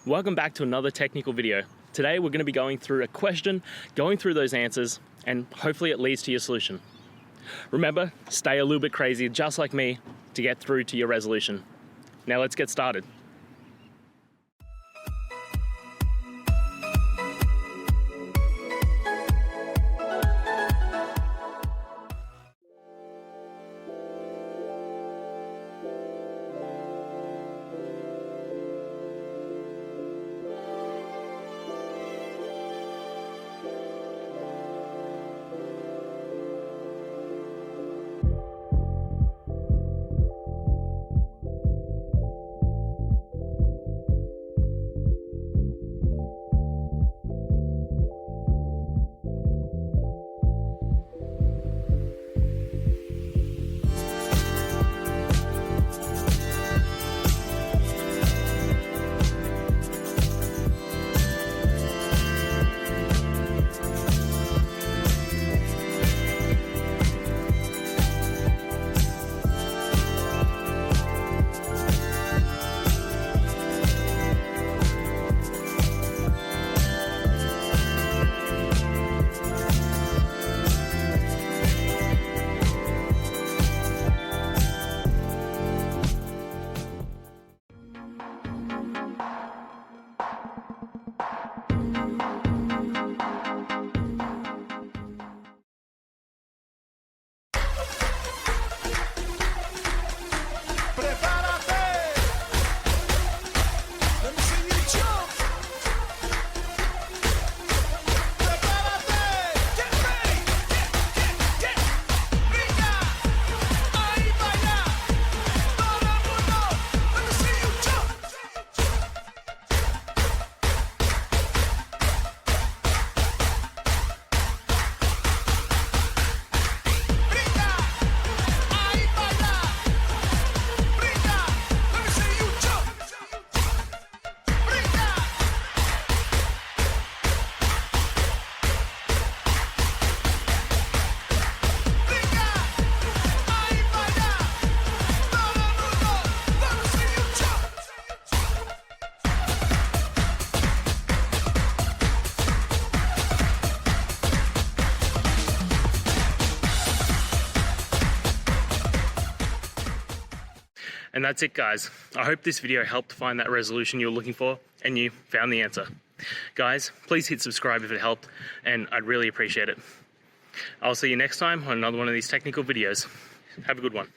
Welcome back to another technical video. Today we're going to be going through a question, going through those answers, and hopefully it leads to your solution. Remember, stay a little bit crazy, just like me, to get through to your resolution. Now let's get started. And that's it, guys. I hope this video helped find that resolution you were looking for and you found the answer. Guys, please hit subscribe if it helped, and I'd really appreciate it. I'll see you next time on another one of these technical videos. Have a good one.